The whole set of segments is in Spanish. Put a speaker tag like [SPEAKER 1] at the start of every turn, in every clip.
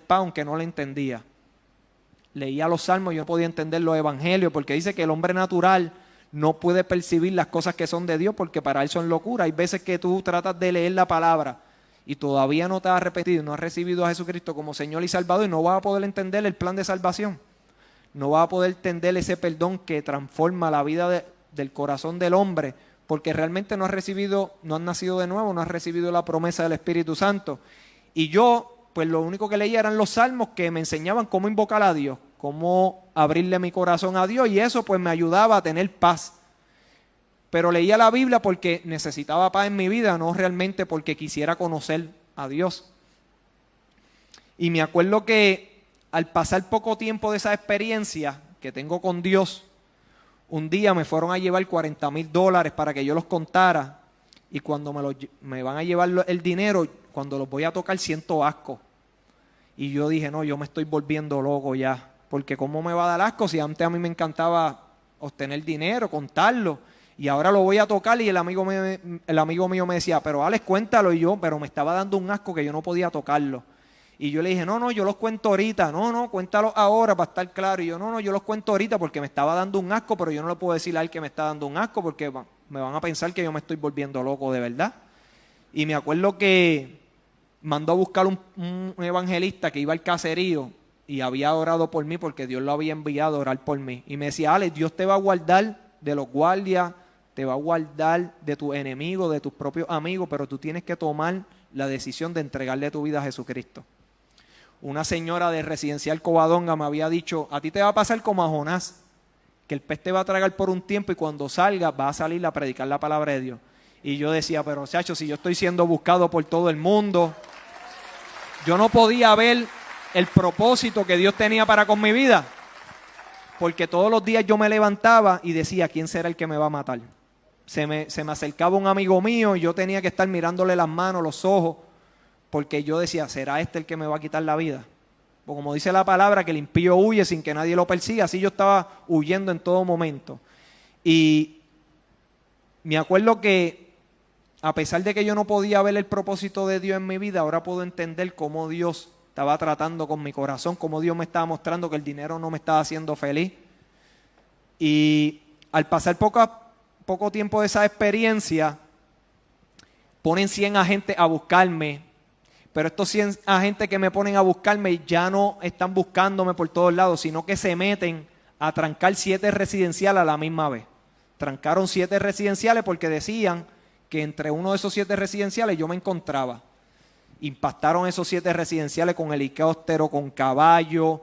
[SPEAKER 1] paz aunque no le entendía. Leía los salmos y yo no podía entender los evangelios porque dice que el hombre natural no puede percibir las cosas que son de Dios porque para él son locura. Hay veces que tú tratas de leer la palabra y todavía no te has arrepentido, no has recibido a Jesucristo como Señor y Salvador y no vas a poder entender el plan de salvación. No vas a poder entender ese perdón que transforma la vida del corazón del hombre porque realmente no has nacido de nuevo, no has recibido la promesa del Espíritu Santo. Y yo, pues lo único que leía eran los salmos que me enseñaban cómo invocar a Dios, cómo abrirle mi corazón a Dios y eso pues me ayudaba a tener paz. Pero leía la Biblia porque necesitaba paz en mi vida, no realmente porque quisiera conocer a Dios. Y me acuerdo que al pasar poco tiempo de esa experiencia que tengo con Dios, un día me fueron a llevar $40,000 para que yo los contara y cuando me van a llevar el dinero, cuando los voy a tocar siento asco. Y yo dije, no, yo me estoy volviendo loco ya, porque ¿cómo me va a dar asco si antes a mí me encantaba obtener dinero, contarlo? Y ahora lo voy a tocar y el amigo mío me decía, pero Alex, cuéntalo. Y yo, pero me estaba dando un asco que yo no podía tocarlo. Y yo le dije, no, yo los cuento ahorita. No, cuéntalo ahora para estar claro. Y yo, no, yo los cuento ahorita porque me estaba dando un asco, pero yo no le puedo decir a él que me está dando un asco porque me van a pensar que yo me estoy volviendo loco de verdad. Y me acuerdo que mandó a buscar un evangelista que iba al caserío y había orado por mí porque Dios lo había enviado a orar por mí. Y me decía, Alex, Dios te va a guardar de los guardias, te va a guardar de tus enemigos, de tus propios amigos, pero tú tienes que tomar la decisión de entregarle tu vida a Jesucristo. Una señora de Residencial Covadonga me había dicho, a ti te va a pasar como a Jonás, que el pez te va a tragar por un tiempo y cuando salga va a salir a predicar la palabra de Dios. Y yo decía, pero chacho, si yo estoy siendo buscado por todo el mundo, yo no podía ver el propósito que Dios tenía para con mi vida, porque todos los días yo me levantaba y decía, ¿quién será el que me va a matar? Se me acercaba un amigo mío y yo tenía que estar mirándole las manos, los ojos, porque yo decía, ¿será este el que me va a quitar la vida? Porque como dice la palabra, que el impío huye sin que nadie lo persiga, así yo estaba huyendo en todo momento. Y me acuerdo que a pesar de que yo no podía ver el propósito de Dios en mi vida, ahora puedo entender cómo Dios estaba tratando con mi corazón, cómo Dios me estaba mostrando que el dinero no me estaba haciendo feliz. Y al pasar poco tiempo de esa experiencia, ponen 100 agentes a buscarme, pero estos 100 agentes que me ponen a buscarme ya no están buscándome por todos lados, sino que se meten a trancar 7 residenciales a la misma vez. Trancaron 7 residenciales porque decían que entre uno de esos 7 residenciales yo me encontraba. Impactaron esos 7 residenciales con helicóptero, con caballo.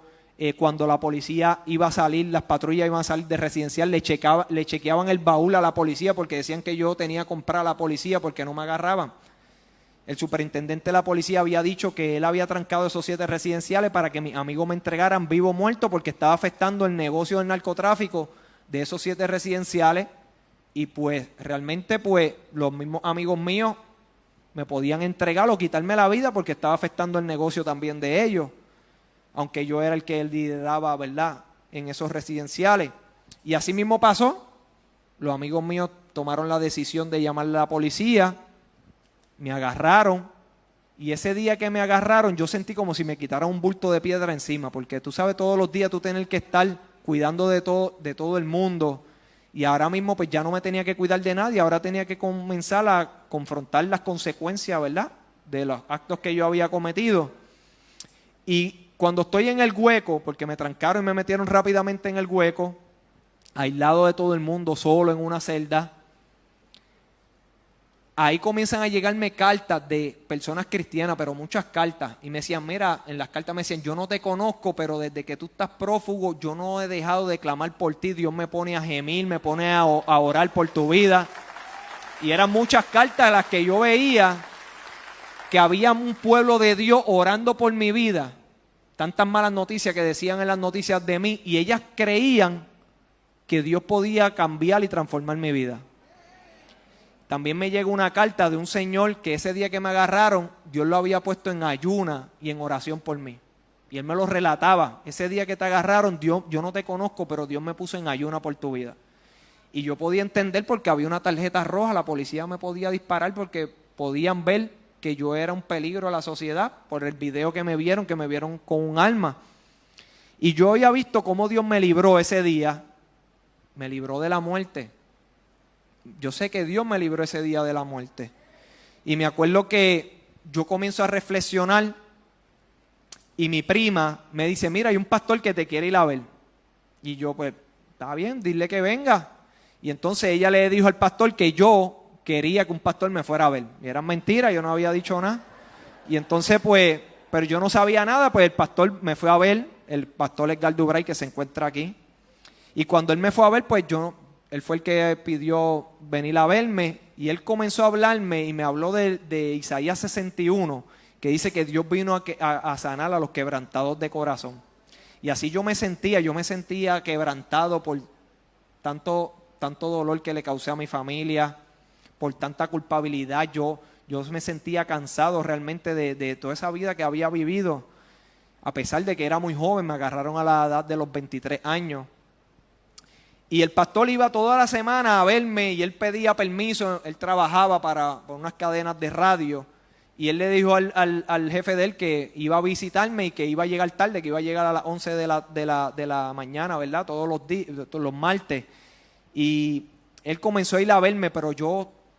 [SPEAKER 1] Cuando la policía iba a salir, las patrullas iban a salir de residencial, le chequeaban el baúl a la policía porque decían que yo tenía que comprar a la policía porque no me agarraban. El superintendente de la policía había dicho que él había trancado esos 7 residenciales para que mis amigos me entregaran vivo o muerto porque estaba afectando el negocio del narcotráfico de esos 7 residenciales. Y pues realmente pues los mismos amigos míos me podían entregar o quitarme la vida porque estaba afectando el negocio también de ellos, aunque yo era el que lideraba, ¿verdad?, en esos residenciales. Y así mismo pasó. Los amigos míos tomaron la decisión de llamarle a la policía, me agarraron, y ese día que me agarraron yo sentí como si me quitaran un bulto de piedra encima, porque tú sabes, todos los días tú tienes que estar cuidando de todo el mundo, y ahora mismo pues ya no me tenía que cuidar de nadie, ahora tenía que comenzar a confrontar las consecuencias, ¿verdad?, de los actos que yo había cometido. Y cuando estoy en el hueco, porque me trancaron y me metieron rápidamente en el hueco, aislado de todo el mundo, solo en una celda, ahí comienzan a llegarme cartas de personas cristianas, pero muchas cartas, y me decían, mira, en las cartas me decían, yo no te conozco, pero desde que tú estás prófugo, yo no he dejado de clamar por ti, Dios me pone a gemir, me pone a orar por tu vida. Y eran muchas cartas las que yo veía que había un pueblo de Dios orando por mi vida. Tantas malas noticias que decían en las noticias de mí, y ellas creían que Dios podía cambiar y transformar mi vida. También me llegó una carta de un señor que ese día que me agarraron, Dios lo había puesto en ayuna y en oración por mí. Y él me lo relataba. Ese día que te agarraron, Dios, yo no te conozco, pero Dios me puso en ayuna por tu vida. Y yo podía entender porque había una tarjeta roja, la policía me podía disparar porque podían ver que yo era un peligro a la sociedad por el video que me vieron con un arma. Y yo había visto cómo Dios me libró ese día, me libró de la muerte. Yo sé que Dios me libró ese día de la muerte. Y me acuerdo que yo comienzo a reflexionar y mi prima me dice, mira, hay un pastor que te quiere ir a ver. Y yo, pues, está bien, dile que venga. Y entonces ella le dijo al pastor que yo quería que un pastor me fuera a ver. Y era mentira, yo no había dicho nada. Y entonces, pues, pero yo no sabía nada, pues el pastor me fue a ver, el pastor Edgar Dubray, que se encuentra aquí. Y cuando él me fue a ver, pues él fue el que pidió venir a verme, y él comenzó a hablarme y me habló de Isaías 61, que dice que Dios vino a sanar a los quebrantados de corazón. Y así yo me sentía quebrantado por tanto dolor que le causé a mi familia, por tanta culpabilidad. Yo me sentía cansado realmente de toda esa vida que había vivido. A pesar de que era muy joven, me agarraron a la edad de los 23 años. Y el pastor iba toda la semana a verme y él pedía permiso. Él trabajaba por unas cadenas de radio. Y él le dijo al jefe de él que iba a visitarme y que iba a llegar tarde, que iba a llegar a las 11 de la mañana, ¿verdad? Todos los martes. Y él comenzó a ir a verme, pero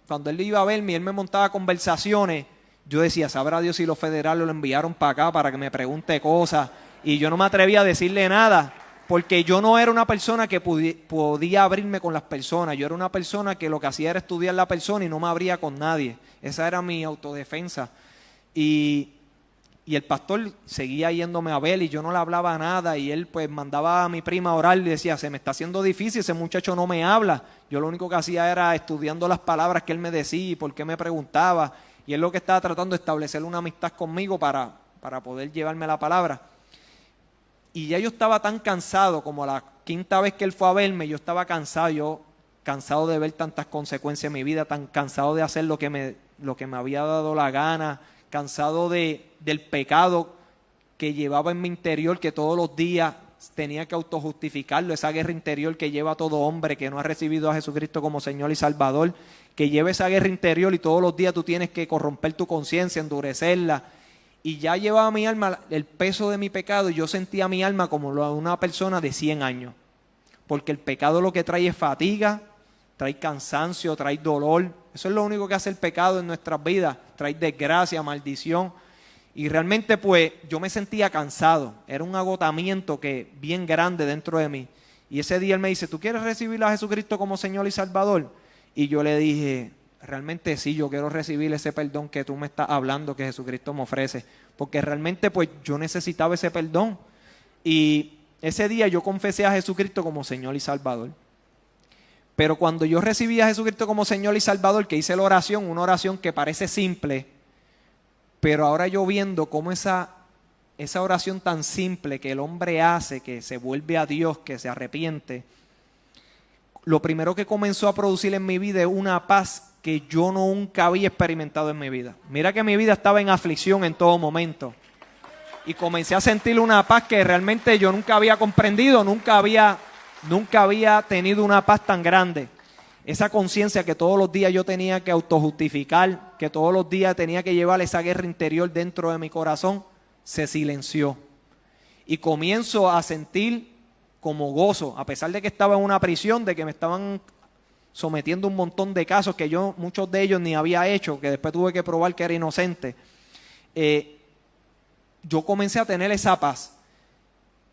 [SPEAKER 1] cuando él iba a verme y él me montaba conversaciones, yo decía, sabrá Dios si los federales lo enviaron para acá para que me pregunte cosas. Y yo no me atrevía a decirle nada, porque yo no era una persona que podía abrirme con las personas. Yo era una persona que lo que hacía era estudiar la persona y no me abría con nadie. Esa era mi autodefensa. Y el pastor seguía yéndome a ver y yo no le hablaba nada. Y él pues mandaba a mi prima a orar y decía, se me está haciendo difícil, ese muchacho no me habla. Yo lo único que hacía era estudiando las palabras que él me decía y por qué me preguntaba. Y él lo que estaba tratando de establecer una amistad conmigo para poder llevarme la palabra. Y ya yo estaba tan cansado, como la quinta vez que él fue a verme, yo estaba cansado, cansado de ver tantas consecuencias en mi vida, tan cansado de hacer lo que me había dado la gana, cansado del pecado que llevaba en mi interior, que todos los días tenía que autojustificarlo, esa guerra interior que lleva todo hombre que no ha recibido a Jesucristo como Señor y Salvador, que lleva esa guerra interior y todos los días tú tienes que corromper tu conciencia, endurecerla. Y ya llevaba mi alma el peso de mi pecado y yo sentía mi alma como una persona de 100 años. Porque el pecado lo que trae es fatiga, trae cansancio, trae dolor. Eso es lo único que hace el pecado en nuestras vidas. Trae desgracia, maldición. Y realmente pues yo me sentía cansado. Era un agotamiento bien grande dentro de mí. Y ese día él me dice, ¿tú quieres recibir a Jesucristo como Señor y Salvador? Y yo le dije, realmente sí, yo quiero recibir ese perdón que tú me estás hablando, que Jesucristo me ofrece. Porque realmente pues yo necesitaba ese perdón. Y ese día yo confesé a Jesucristo como Señor y Salvador. Pero cuando yo recibí a Jesucristo como Señor y Salvador, que hice la oración, una oración que parece simple, pero ahora yo viendo cómo esa oración tan simple que el hombre hace, que se vuelve a Dios, que se arrepiente, lo primero que comenzó a producir en mi vida es una paz que yo nunca había experimentado en mi vida. Mira que mi vida estaba en aflicción en todo momento. Y comencé a sentir una paz que realmente yo nunca había comprendido, nunca había tenido una paz tan grande. Esa conciencia que todos los días yo tenía que autojustificar, que todos los días tenía que llevar esa guerra interior dentro de mi corazón, se silenció. Y comienzo a sentir como gozo, a pesar de que estaba en una prisión, de que me estaban sometiendo a un montón de casos que yo, muchos de ellos ni había hecho, que después tuve que probar que era inocente. Yo comencé a tener esa paz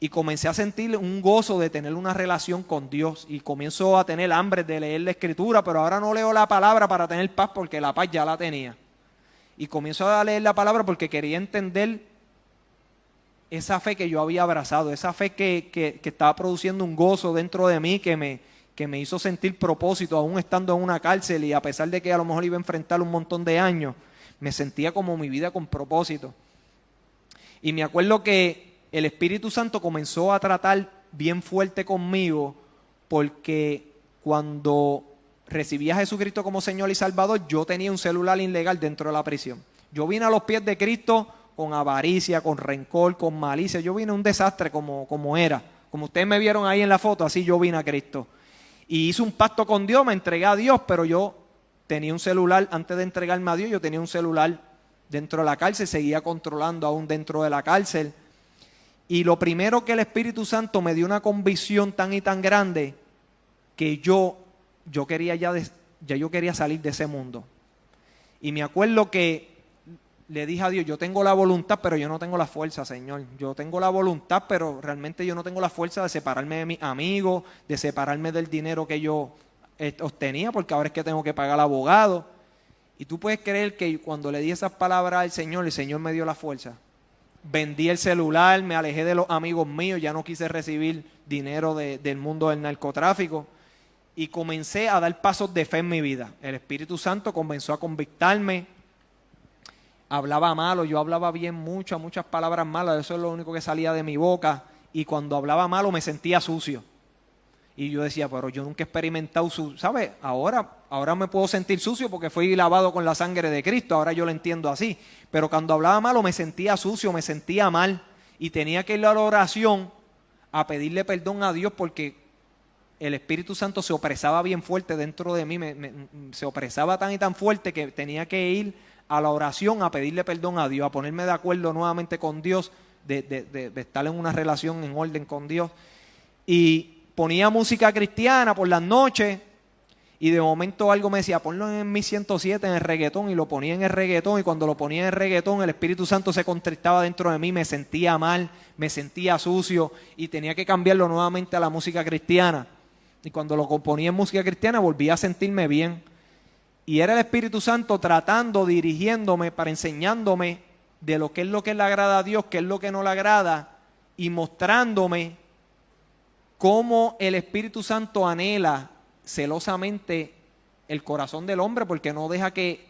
[SPEAKER 1] y comencé a sentir un gozo de tener una relación con Dios y comienzo a tener hambre de leer la Escritura, pero ahora no leo la palabra para tener paz porque la paz ya la tenía. Y comienzo a leer la palabra porque quería entender esa fe que yo había abrazado, esa fe que estaba produciendo un gozo dentro de mí que me hizo sentir propósito aún estando en una cárcel y a pesar de que a lo mejor iba a enfrentar un montón de años, me sentía como mi vida con propósito. Y me acuerdo que el Espíritu Santo comenzó a tratar bien fuerte conmigo porque cuando recibí a Jesucristo como Señor y Salvador, yo tenía un celular ilegal dentro de la prisión. Yo vine a los pies de Cristo con avaricia, con rencor, con malicia. Yo vine un desastre como era. Como ustedes me vieron ahí en la foto, así yo vine a Cristo. Y hice un pacto con Dios, me entregué a Dios, pero yo tenía un celular, antes de entregarme a Dios, yo tenía un celular dentro de la cárcel, seguía controlando aún dentro de la cárcel. Y lo primero que el Espíritu Santo me dio una convicción tan y tan grande que yo quería ya yo quería salir de ese mundo. Y me acuerdo que le dije a Dios, yo tengo la voluntad, pero yo no tengo la fuerza, Señor. Yo tengo la voluntad, pero realmente yo no tengo la fuerza de separarme de mis amigos, de separarme del dinero que yo obtenía, porque ahora es que tengo que pagar al abogado. Y tú puedes creer que cuando le di esas palabras al Señor, el Señor me dio la fuerza. Vendí el celular, me alejé de los amigos míos, ya no quise recibir dinero del mundo del narcotráfico. Y comencé a dar pasos de fe en mi vida. El Espíritu Santo comenzó a convictarme. Hablaba malo, yo hablaba bien muchas palabras malas, eso es lo único que salía de mi boca. Y cuando hablaba malo me sentía sucio. Y yo decía, pero yo nunca he experimentado ¿sabes? Ahora me puedo sentir sucio porque fui lavado con la sangre de Cristo, ahora yo lo entiendo así. Pero cuando hablaba malo me sentía sucio, me sentía mal. Y tenía que ir a la oración a pedirle perdón a Dios porque el Espíritu Santo se opresaba bien fuerte dentro de mí, se opresaba tan y tan fuerte que tenía que ir a la oración a pedirle perdón a Dios, a ponerme de acuerdo nuevamente con Dios, de estar en una relación en orden con Dios. Y ponía música cristiana por las noches y de momento algo me decía, ponlo en mi 107 en el reggaetón, y lo ponía en el reggaetón, y cuando lo ponía en el reggaetón el Espíritu Santo se contristaba dentro de mí, me sentía mal, me sentía sucio y tenía que cambiarlo nuevamente a la música cristiana. Y cuando lo componía en música cristiana volvía a sentirme bien. Y era el Espíritu Santo tratando, dirigiéndome, para enseñándome de lo que le agrada a Dios, qué es lo que no le agrada, y mostrándome cómo el Espíritu Santo anhela celosamente el corazón del hombre, porque no deja que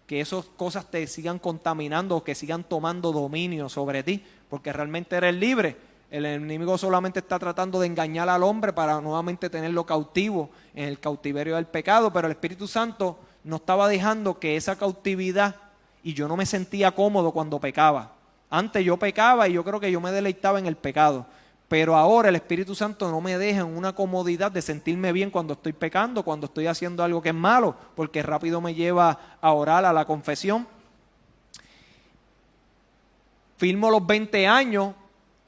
[SPEAKER 1] esas cosas te sigan contaminando o que sigan tomando dominio sobre ti, porque realmente eres libre. El enemigo solamente está tratando de engañar al hombre para nuevamente tenerlo cautivo en el cautiverio del pecado, pero el Espíritu Santo no estaba dejando que esa cautividad, y yo no me sentía cómodo cuando pecaba. Antes yo pecaba y yo creo que yo me deleitaba en el pecado, pero ahora el Espíritu Santo no me deja en una comodidad de sentirme bien cuando estoy pecando, cuando estoy haciendo algo que es malo, porque rápido me lleva a orar, a la confesión. Firmo los 20 años.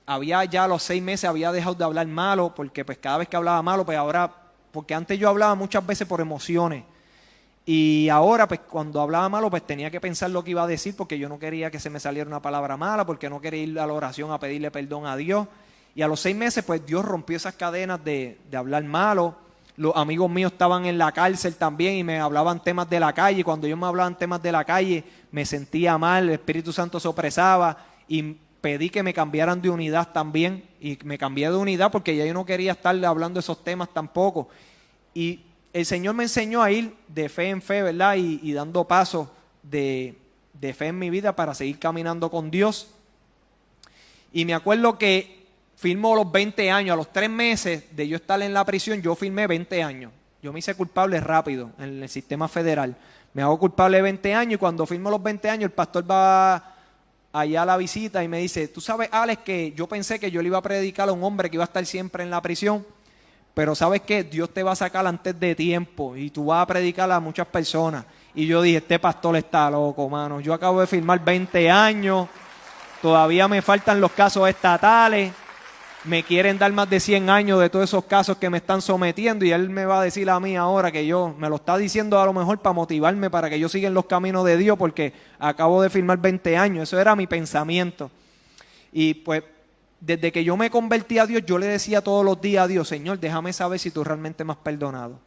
[SPEAKER 1] Había ya a los 6 meses había dejado de hablar malo, porque pues cada vez que hablaba malo, pues ahora, porque antes yo hablaba muchas veces por emociones, y ahora pues cuando hablaba malo pues tenía que pensar lo que iba a decir, porque yo no quería que se me saliera una palabra mala, porque no quería ir a la oración a pedirle perdón a Dios. Y a los 6 meses pues Dios rompió esas cadenas de hablar malo. Los amigos míos estaban en la cárcel también y me hablaban temas de la calle, y cuando ellos me hablaban temas de la calle me sentía mal, el Espíritu Santo se opresaba, y pedí que me cambiaran de unidad también, y me cambié de unidad porque ya yo no quería estar hablando de esos temas tampoco. Y el Señor me enseñó a ir de fe en fe, ¿verdad? Y dando pasos de fe en mi vida para seguir caminando con Dios. Y me acuerdo que firmó los 20 años, a los 3 meses de yo estar en la prisión, yo firmé 20 años. Yo me hice culpable rápido en el sistema federal. Me hago culpable de 20 años, y cuando firmo los 20 años el pastor va allá a la visita y me dice, tú sabes, Alex, que yo pensé que yo le iba a predicar a un hombre que iba a estar siempre en la prisión, pero sabes que Dios te va a sacar antes de tiempo y tú vas a predicar a muchas personas. Y yo dije, este pastor está loco, mano. Yo acabo de firmar 20 años, todavía me faltan los casos estatales, me quieren dar más de 100 años de todos esos casos que me están sometiendo, y él me va a decir a mí ahora que me lo está diciendo a lo mejor para motivarme para que yo siga en los caminos de Dios, porque acabo de firmar 20 años. Eso era mi pensamiento. Y pues desde que yo me convertí a Dios, yo le decía todos los días a Dios, Señor, déjame saber si tú realmente me has perdonado.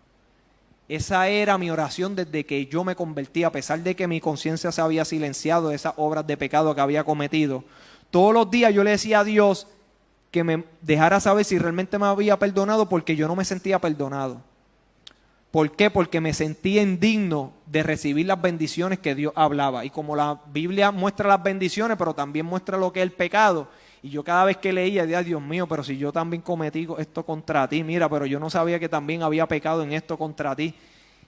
[SPEAKER 1] Esa era mi oración desde que yo me convertí, a pesar de que mi conciencia se había silenciado de esas obras de pecado que había cometido. Todos los días yo le decía a Dios que me dejara saber si realmente me había perdonado, porque yo no me sentía perdonado. ¿Por qué? Porque me sentía indigno de recibir las bendiciones que Dios hablaba. Y como la Biblia muestra las bendiciones, pero también muestra lo que es el pecado, y yo cada vez que leía, decía, Dios mío, pero si yo también cometí esto contra ti, mira, pero yo no sabía que también había pecado en esto contra ti.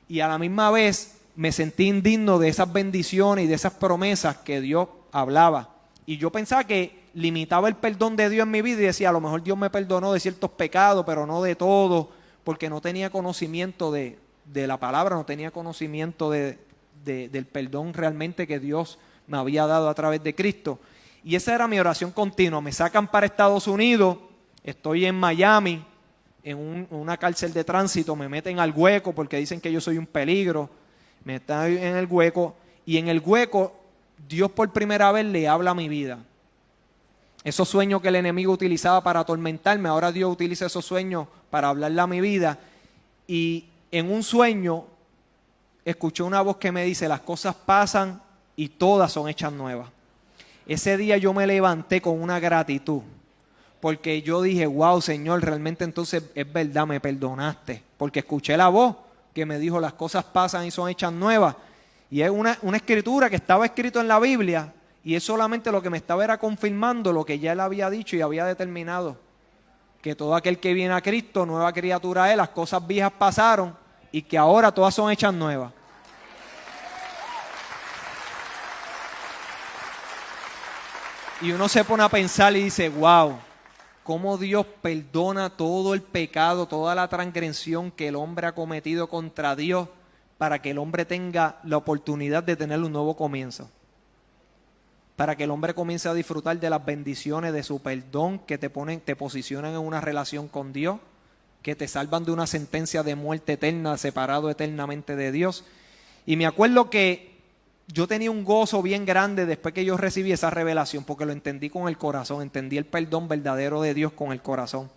[SPEAKER 1] Y a la misma vez me sentí indigno de esas bendiciones y de esas promesas que Dios hablaba. Y yo pensaba que limitaba el perdón de Dios en mi vida y decía, a lo mejor Dios me perdonó de ciertos pecados, pero no de todo, porque no tenía conocimiento de la palabra, no tenía conocimiento del perdón realmente que Dios me había dado a través de Cristo. Y esa era mi oración continua. Me sacan para Estados Unidos, estoy en Miami, en una cárcel de tránsito, me meten al hueco porque dicen que yo soy un peligro, me están en el hueco, y en el hueco Dios por primera vez le habla a mi vida. Esos sueños que el enemigo utilizaba para atormentarme, ahora Dios utiliza esos sueños para hablarle a mi vida. Y en un sueño escuché una voz que me dice: las cosas pasan y todas son hechas nuevas. Ese día yo me levanté con una gratitud, porque yo dije: wow, Señor, realmente entonces es verdad, me perdonaste, porque escuché la voz que me dijo: las cosas pasan y son hechas nuevas. Y es una escritura que estaba escrito en la Biblia, y es solamente lo que me estaba era confirmando lo que ya él había dicho y había determinado, que todo aquel que viene a Cristo, nueva criatura es, las cosas viejas pasaron y que ahora todas son hechas nuevas. Y uno se pone a pensar y dice: wow, cómo Dios perdona todo el pecado, toda la transgresión que el hombre ha cometido contra Dios, para que el hombre tenga la oportunidad de tener un nuevo comienzo. Para que el hombre comience a disfrutar de las bendiciones de su perdón, que te posicionan en una relación con Dios, que te salvan de una sentencia de muerte eterna, separado eternamente de Dios. Y me acuerdo que yo tenía un gozo bien grande después que yo recibí esa revelación, porque lo entendí con el corazón, entendí el perdón verdadero de Dios con el corazón.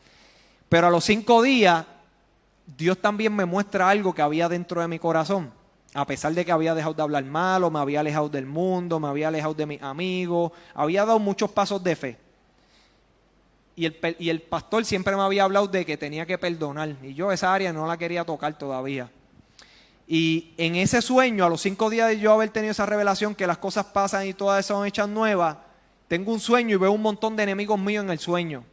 [SPEAKER 1] Pero a los 5 días, Dios también me muestra algo que había dentro de mi corazón. A pesar de que había dejado de hablar malo, me había alejado del mundo, me había alejado de mis amigos, había dado muchos pasos de fe. Y el pastor siempre me había hablado de que tenía que perdonar, y yo esa área no la quería tocar todavía. Y en ese sueño, a los 5 días de yo haber tenido esa revelación que las cosas pasan y todas son hechas nuevas, tengo un sueño y veo un montón de enemigos míos en el sueño.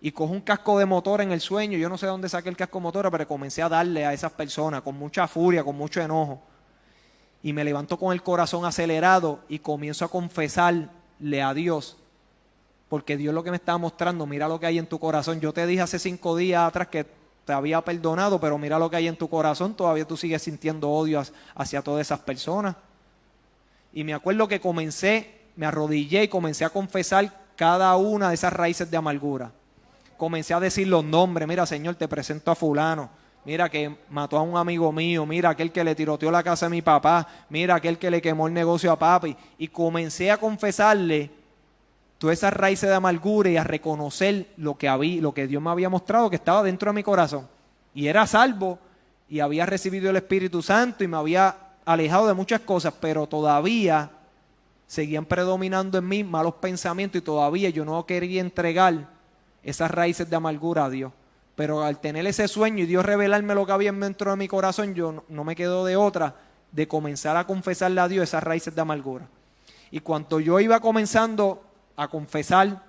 [SPEAKER 1] Y cojo un casco de motor en el sueño, yo no sé dónde saqué el casco de motor, pero comencé a darle a esas personas con mucha furia, con mucho enojo. Y me levanto con el corazón acelerado y comienzo a confesarle a Dios, porque Dios lo que me estaba mostrando: mira lo que hay en tu corazón. Yo te dije hace 5 días atrás que te había perdonado, pero mira lo que hay en tu corazón, todavía tú sigues sintiendo odio hacia todas esas personas. Y me acuerdo que me arrodillé y comencé a confesar cada una de esas raíces de amargura. Comencé a decir los nombres: mira, Señor, te presento a fulano, mira que mató a un amigo mío, mira aquel que le tiroteó la casa a mi papá, mira aquel que le quemó el negocio a papi. Y comencé a confesarle todas esas raíces de amargura y a reconocer lo que Dios me había mostrado que estaba dentro de mi corazón. Y era salvo y había recibido el Espíritu Santo y me había alejado de muchas cosas, pero todavía seguían predominando en mí malos pensamientos y todavía yo no quería entregar esas raíces de amargura a Dios. Pero al tener ese sueño y Dios revelarme lo que había dentro de mi corazón, yo no me quedo de otra de comenzar a confesarle a Dios esas raíces de amargura. Y cuando yo iba comenzando a confesar,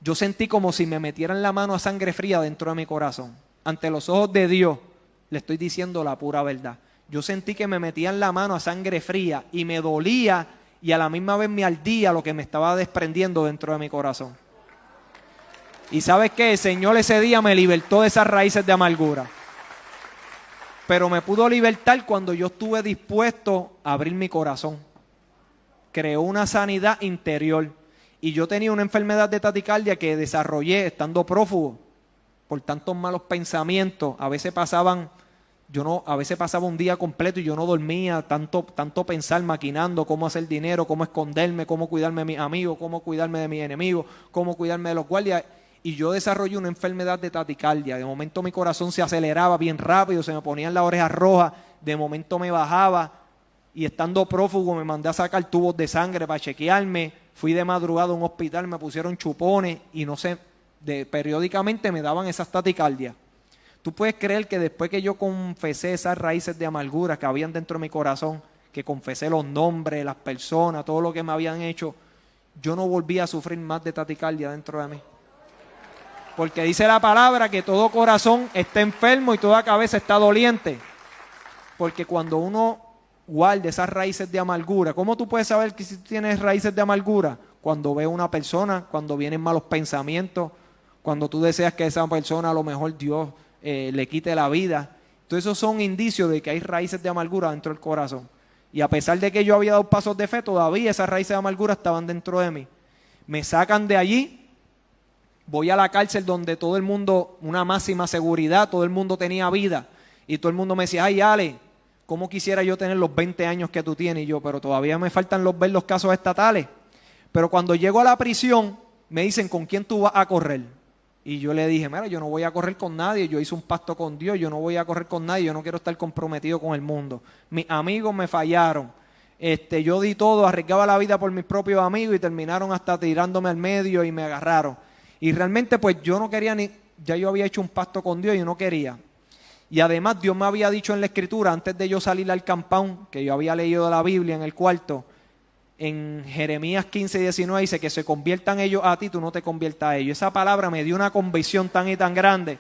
[SPEAKER 1] yo sentí como si me metieran la mano a sangre fría dentro de mi corazón. Ante los ojos de Dios le estoy diciendo la pura verdad. Yo sentí que me metían la mano a sangre fría y me dolía y a la misma vez me ardía lo que me estaba desprendiendo dentro de mi corazón. Y ¿sabes qué? El Señor ese día me libertó de esas raíces de amargura. Pero me pudo libertar cuando yo estuve dispuesto a abrir mi corazón. Creó una sanidad interior. Y yo tenía una enfermedad de taquicardia que desarrollé estando prófugo por tantos malos pensamientos. A veces pasaba un día completo y yo no dormía, tanto pensar, maquinando cómo hacer dinero, cómo esconderme, cómo cuidarme de mis amigos, cómo cuidarme de mis enemigos, cómo cuidarme de los guardias. Y yo desarrollé una enfermedad de taquicardia. De momento mi corazón se aceleraba bien rápido, se me ponían las orejas rojas, de momento me bajaba. Y estando prófugo me mandé a sacar tubos de sangre para chequearme. Fui de madrugada a un hospital, me pusieron chupones y no sé, periódicamente me daban esas taquicardias. Tú puedes creer que después que yo confesé esas raíces de amargura que habían dentro de mi corazón, que confesé los nombres, las personas, todo lo que me habían hecho, yo no volví a sufrir más de taquicardia dentro de mí. Porque dice la palabra que todo corazón está enfermo y toda cabeza está doliente. Porque cuando uno guarda esas raíces de amargura, ¿cómo tú puedes saber que si tienes raíces de amargura? Cuando ves una persona, cuando vienen malos pensamientos, cuando tú deseas que esa persona a lo mejor Dios le quite la vida. Entonces esos son indicios de que hay raíces de amargura dentro del corazón. Y a pesar de que yo había dado pasos de fe, todavía esas raíces de amargura estaban dentro de mí. Me sacan de allí, voy a la cárcel donde todo el mundo, una máxima seguridad, todo el mundo tenía vida. Y todo el mundo me decía, ay Ale, ¿cómo quisiera yo tener los 20 años que tú tienes? Y yo, pero todavía me faltan ver los casos estatales. Pero cuando llego a la prisión, me dicen, ¿con quién tú vas a correr? Y yo le dije, mira, yo no voy a correr con nadie, yo hice un pacto con Dios, yo no voy a correr con nadie, yo no quiero estar comprometido con el mundo. Mis amigos me fallaron, yo di todo, arriesgaba la vida por mis propios amigos y terminaron hasta tirándome al medio y me agarraron. Y realmente pues yo no quería ya yo había hecho un pacto con Dios y no quería. Y además Dios me había dicho en la escritura, antes de yo salir al campón, que yo había leído la Biblia en el cuarto, en Jeremías 15:19 dice que se conviertan ellos a ti, tú no te conviertas a ellos. Esa palabra me dio una convicción tan y tan grande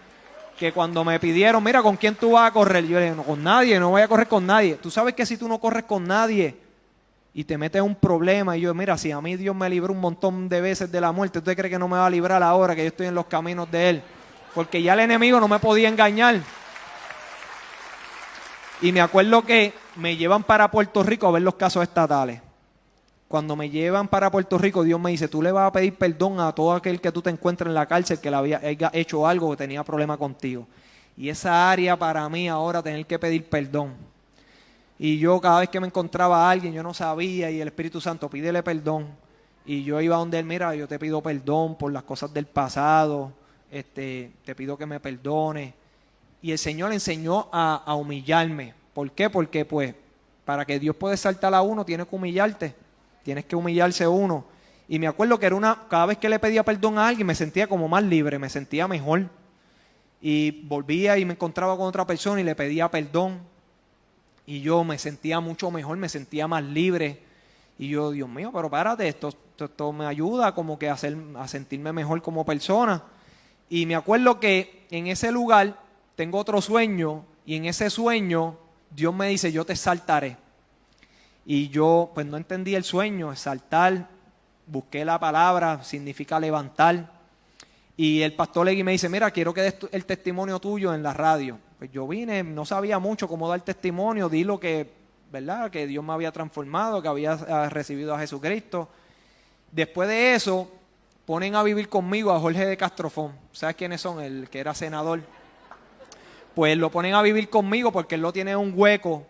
[SPEAKER 1] que cuando me pidieron, mira, ¿con quién tú vas a correr? Yo le dije, no, con nadie, no voy a correr con nadie. Tú sabes que si tú no corres con nadie y te metes en un problema, y yo, mira, si a mí Dios me libró un montón de veces de la muerte, ¿usted cree que no me va a librar ahora que yo estoy en los caminos de Él? Porque ya el enemigo no me podía engañar. Y me acuerdo que me llevan para Puerto Rico a ver los casos estatales. Cuando me llevan para Puerto Rico, Dios me dice, tú le vas a pedir perdón a todo aquel que tú te encuentres en la cárcel que le había hecho algo, que tenía problema contigo. Y esa área para mí ahora, tener que pedir perdón. Y yo cada vez que me encontraba a alguien, yo no sabía, y el Espíritu Santo, pídele perdón. Y yo iba donde él, mira, yo te pido perdón por las cosas del pasado, te pido que me perdones. Y el Señor enseñó a humillarme. ¿Por qué? Porque pues, para que Dios pueda exaltar a uno, tiene que humillarte. Tienes que humillarse uno. Y me acuerdo que cada vez que le pedía perdón a alguien me sentía como más libre, me sentía mejor. Y volvía y me encontraba con otra persona y le pedía perdón. Y yo me sentía mucho mejor, me sentía más libre. Y yo, Dios mío, pero párate, esto me ayuda como que a sentirme mejor como persona. Y me acuerdo que en ese lugar tengo otro sueño y en ese sueño Dios me dice, yo te exaltaré. Y yo pues no entendí el sueño, exaltar, busqué la palabra, significa levantar. Y el pastor Legui me dice, mira, quiero que des el testimonio tuyo en la radio. Pues yo vine, no sabía mucho cómo dar testimonio, di lo que, ¿verdad? Que Dios me había transformado, que había recibido a Jesucristo. Después de eso, ponen a vivir conmigo a Jorge de Castrofón. ¿Sabes quiénes son? El que era senador. Pues lo ponen a vivir conmigo porque él lo tiene en un hueco.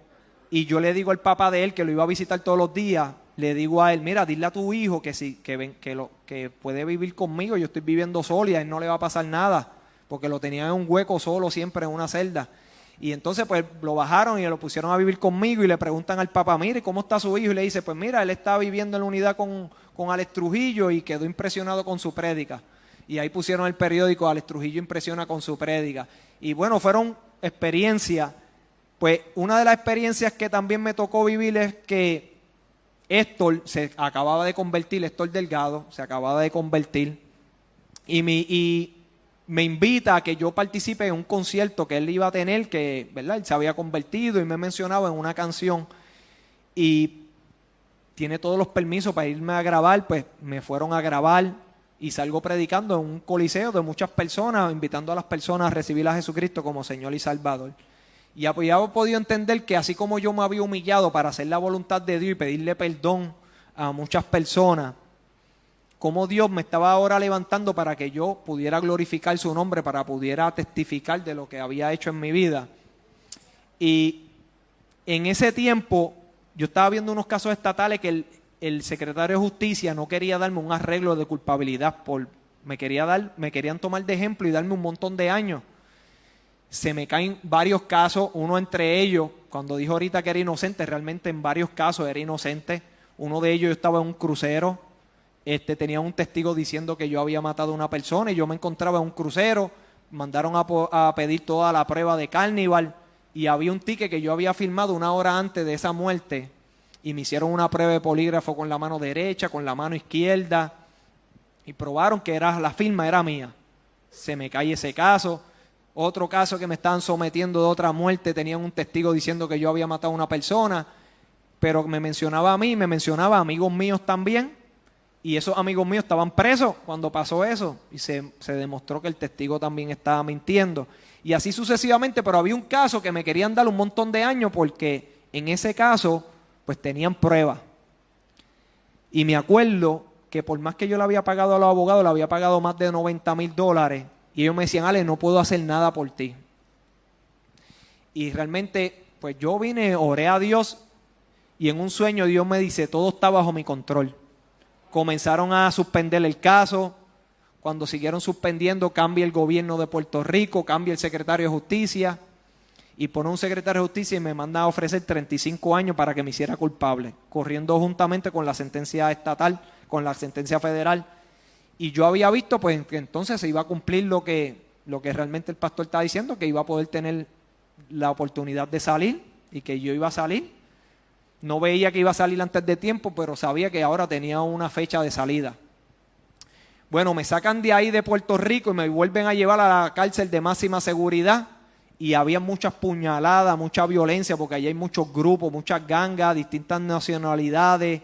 [SPEAKER 1] Y yo le digo al papá de él, que lo iba a visitar todos los días, le digo a él, mira, dile a tu hijo que que puede vivir conmigo, yo estoy viviendo solo y a él no le va a pasar nada, porque lo tenía en un hueco solo siempre en una celda. Y entonces pues lo bajaron y lo pusieron a vivir conmigo y le preguntan al papá, mire, ¿cómo está su hijo? Y le dice, pues mira, él está viviendo en la unidad con Alex Trujillo y quedó impresionado con su prédica. Y ahí pusieron el periódico, Alex Trujillo impresiona con su prédica. Y bueno, fueron experiencias. Pues una de las experiencias que también me tocó vivir es que Héctor se acababa de convertir, Héctor Delgado se acababa de convertir y me invita a que yo participe en un concierto que él iba a tener, que ¿verdad? Él se había convertido y me mencionaba en una canción y tiene todos los permisos para irme a grabar, pues me fueron a grabar y salgo predicando en un coliseo de muchas personas, invitando a las personas a recibir a Jesucristo como Señor y Salvador. Y ya he podido entender que así como yo me había humillado para hacer la voluntad de Dios y pedirle perdón a muchas personas, como Dios me estaba ahora levantando para que yo pudiera glorificar su nombre, para pudiera testificar de lo que había hecho en mi vida. Y en ese tiempo yo estaba viendo unos casos estatales que el secretario de Justicia no quería darme un arreglo de culpabilidad, me querían tomar de ejemplo y darme un montón de años. Se me caen varios casos, uno entre ellos, cuando dijo ahorita que era inocente, realmente en varios casos era inocente. Uno de ellos yo estaba en un crucero, tenía un testigo diciendo que yo había matado a una persona y yo me encontraba en un crucero, mandaron a pedir toda la prueba de Carnival y había un ticket que yo había firmado una hora antes de esa muerte y me hicieron una prueba de polígrafo con la mano derecha, con la mano izquierda y probaron que la firma era mía. Se me cae ese caso. Otro caso que me estaban sometiendo de otra muerte, tenían un testigo diciendo que yo había matado a una persona, pero me mencionaba a mí, me mencionaba a amigos míos también, y esos amigos míos estaban presos cuando pasó eso, y se demostró que el testigo también estaba mintiendo, y así sucesivamente, pero había un caso que me querían dar un montón de años, porque en ese caso, pues tenían pruebas. Y me acuerdo que por más que yo le había pagado a los abogados, le había pagado más de $90,000, y ellos me decían, Ale, no puedo hacer nada por ti. Y realmente, pues yo vine, oré a Dios, y en un sueño Dios me dice, todo está bajo mi control. Comenzaron a suspender el caso. Cuando siguieron suspendiendo, cambia el gobierno de Puerto Rico, cambia el secretario de Justicia, y pone un secretario de Justicia y me manda a ofrecer 35 años para que me hiciera culpable, corriendo juntamente con la sentencia estatal, con la sentencia federal. Y yo había visto pues que entonces se iba a cumplir lo que realmente el pastor estaba diciendo, que iba a poder tener la oportunidad de salir y que yo iba a salir. No veía que iba a salir antes de tiempo, pero sabía que ahora tenía una fecha de salida. Bueno, me sacan de ahí de Puerto Rico y me vuelven a llevar a la cárcel de máxima seguridad, y había muchas puñaladas, mucha violencia, porque allí hay muchos grupos, muchas gangas, distintas nacionalidades.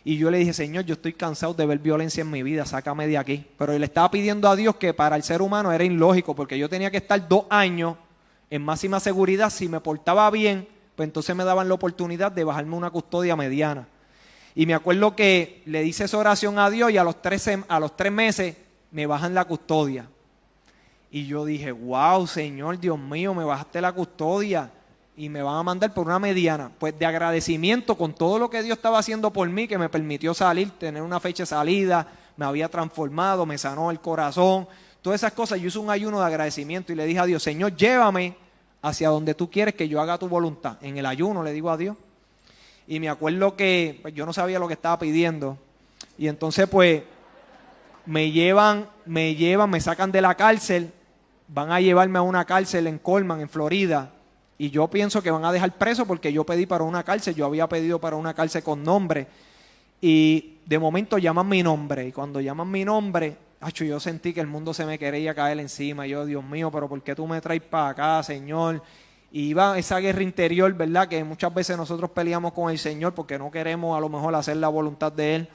[SPEAKER 1] Y yo le dije, Señor, yo estoy cansado de ver violencia en mi vida, sácame de aquí. Pero le estaba pidiendo a Dios, que para el ser humano era ilógico, porque yo tenía que estar 2 años en máxima seguridad. Si me portaba bien, pues entonces me daban la oportunidad de bajarme una custodia mediana. Y me acuerdo que le hice esa oración a Dios, y a los 3 meses me bajan la custodia. Y yo dije, wow, Señor, Dios mío, me bajaste la custodia y me van a mandar por una mediana. Pues de agradecimiento con todo lo que Dios estaba haciendo por mí, que me permitió salir, tener una fecha de salida, me había transformado, me sanó el corazón, todas esas cosas. Yo hice un ayuno de agradecimiento y le dije a Dios, Señor, llévame hacia donde tú quieres que yo haga tu voluntad. En el ayuno le digo a Dios. Y me acuerdo que pues, yo no sabía lo que estaba pidiendo. Y entonces pues me sacan de la cárcel. Van a llevarme a una cárcel en Coleman, en Florida, y yo pienso que van a dejar preso porque yo pedí para una cárcel, yo había pedido para una cárcel con nombre, y de momento llaman mi nombre, y cuando llaman mi nombre, yo sentí que el mundo se me quería caer encima. Yo, Dios mío, pero ¿por qué tú me traes para acá, Señor? Y iba esa guerra interior, ¿verdad? Que muchas veces nosotros peleamos con el Señor porque no queremos a lo mejor hacer la voluntad de Él,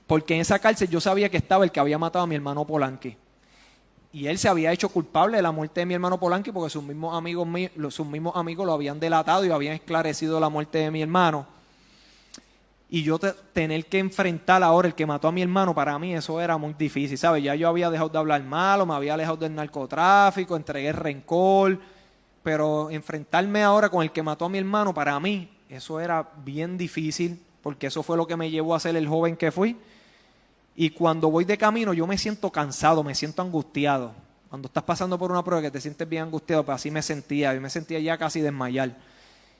[SPEAKER 1] porque en esa cárcel yo sabía que estaba el que había matado a mi hermano Polanqui. Y él se había hecho culpable de la muerte de mi hermano Polanqui porque sus mismos amigos lo habían delatado y habían esclarecido la muerte de mi hermano. Y yo tener que enfrentar ahora el que mató a mi hermano, para mí eso era muy difícil, ¿sabes? Ya yo había dejado de hablar malo, me había alejado del narcotráfico, entregué el rencor, pero enfrentarme ahora con el que mató a mi hermano, para mí eso era bien difícil, porque eso fue lo que me llevó a ser el joven que fui. Y cuando voy de camino yo me siento cansado, me siento angustiado. Cuando estás pasando por una prueba que te sientes bien angustiado, pues así me sentía. Yo me sentía ya casi desmayar.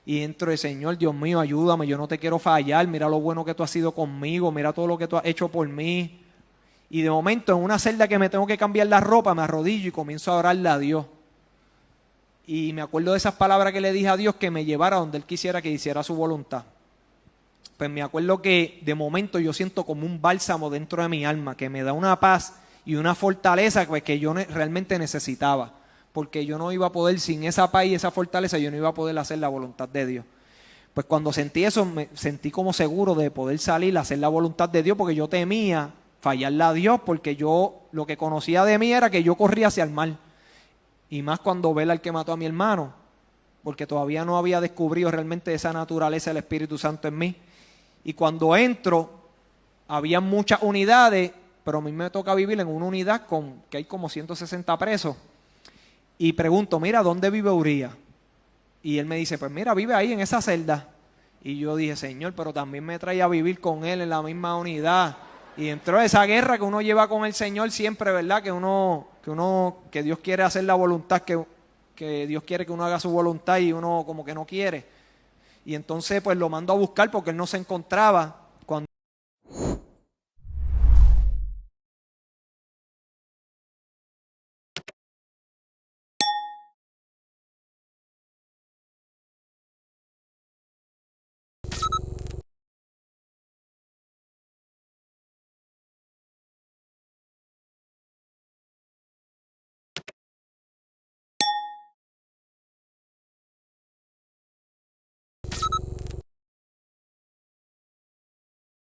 [SPEAKER 1] Y entro de, Señor, Dios mío, ayúdame, yo no te quiero fallar. Mira lo bueno que tú has sido conmigo, mira todo lo que tú has hecho por mí. Y de momento en una celda que me tengo que cambiar la ropa, me arrodillo y comienzo a orarle a Dios. Y me acuerdo de esas palabras que le dije a Dios, que me llevara donde Él quisiera que hiciera su voluntad. Pues me acuerdo que de momento yo siento como un bálsamo dentro de mi alma, que me da una paz y una fortaleza pues, que yo realmente necesitaba, porque yo no iba a poder, sin esa paz y esa fortaleza, yo no iba a poder hacer la voluntad de Dios. Pues cuando sentí eso, me sentí como seguro de poder salir a hacer la voluntad de Dios, porque yo temía fallarle a Dios, porque yo lo que conocía de mí era que yo corría hacia el mal, y más cuando ver al que mató a mi hermano, porque todavía no había descubrido realmente esa naturaleza del Espíritu Santo en mí. Y cuando entro, había muchas unidades, pero a mí me toca vivir en una unidad que hay como 160 presos. Y pregunto, mira, ¿dónde vive Urías? Y él me dice, pues mira, vive ahí en esa celda. Y yo dije, Señor, pero también me trae a vivir con él en la misma unidad. Y entró esa guerra que uno lleva con el Señor siempre, ¿verdad? Que Dios quiere hacer la voluntad, que Dios quiere que uno haga su voluntad y uno como que no quiere. Y entonces pues lo mando a buscar porque él no se encontraba.